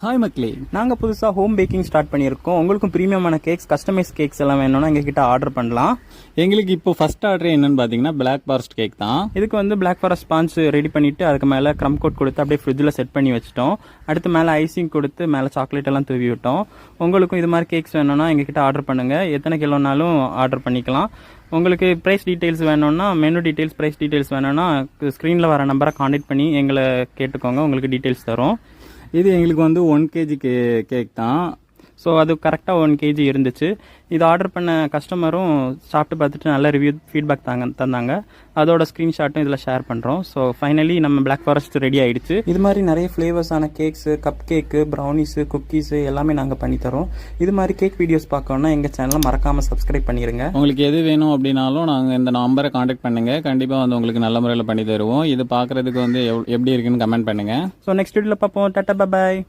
Hi மக்களே, நாங்கள் புதுசாக ஹோம் பேக்கிங் ஸ்டார்ட் பண்ணியிருக்கோம். உங்களுக்கும் ப்ரீமியமான கேக்ஸ், கஸ்டமைஸ் கேக்ஸ் எல்லாம் வேணும்னா எங்ககிட்ட ஆர்டர் பண்ணலாம். எங்களுக்கு இப்போ ஃபர்ஸ்ட் ஆர்டர் என்னன்னு பார்த்தீங்கன்னா பிளாக் ஃபாரஸ்ட் கேக் தான். இதுக்கு வந்து பிளாக் ஃபாரஸ்ட் ஸ்பான்ஸ் ரெடி பண்ணிவிட்டு அதுக்கு மேலே க்ரம் கோட் கொடுத்து அப்படியே ஃப்ரிட்ஜில் செட் பண்ணி வச்சிட்டோம். அடுத்து மேலே ஐசிங் கொடுத்து மேலே சாக்லேட் எல்லாம் தூவி விட்டோம். உங்களுக்கும் இது மாதிரி கேக்ஸ் வேணும்னா எங்ககிட்ட ஆர்டர் பண்ணுங்கள். எத்தனை கிலோனாலும் ஆர்டர் பண்ணிக்கலாம். உங்களுக்கு ப்ரைஸ் டீட்டெயில்ஸ் வேணும்னா, மெனு டீட்டெயில்ஸ், ப்ரைஸ் டீட்டெயில்ஸ் வேணும்னா ஸ்க்ரீனில் வர நம்பரை காண்டாக்ட் பண்ணி எங்களை கேட்டுக்கோங்க. உங்களுக்கு டீட்டெயில்ஸ் தரோம். இது எங்களுக்கு வந்து 1 kg கேக் தான். ஸோ அது கரெக்டாக 1 kg இருந்துச்சு. இது ஆர்டர் பண்ண கஸ்டமரும் சாப்பிட்டு பார்த்துட்டு நல்ல ரிவ்யூ ஃபீட்பேக் தந்தாங்க. அதோட ஸ்க்ரீன்ஷாட்டும் இதில் ஷேர் பண்ணுறோம். ஸோ ஃபைனலி நம்ம பிளாக் ஃபாரஸ்ட் ரெடி ஆகிடுச்சு. இது மாதிரி நிறைய ஃப்ளேவர்ஸான cakes, cup cake, brownies, cookies எல்லாமே நாங்கள் பண்ணித்தரோம். இது மாதிரி கேக் வீடியோஸ் பார்க்கணுன்னா எங்கள் சேனலை மறக்காமல் சப்ஸ்கிரைப் பண்ணிடுங்க. உங்களுக்கு எது வேணும் அப்படின்னாலும் நாங்கள் இந்த நம்பரை காண்டாக்ட் பண்ணுங்கள். கண்டிப்பாக வந்து உங்களுக்கு நல்ல முறையில் பண்ணி தருவோம். இது பார்க்குறதுக்கு வந்து எப்படி இருக்குன்னு கமெண்ட் பண்ணுங்கள். ஸோ நெக்ஸ்ட் வீடியோவில் பார்ப்போம். டாட்டா, பாய்.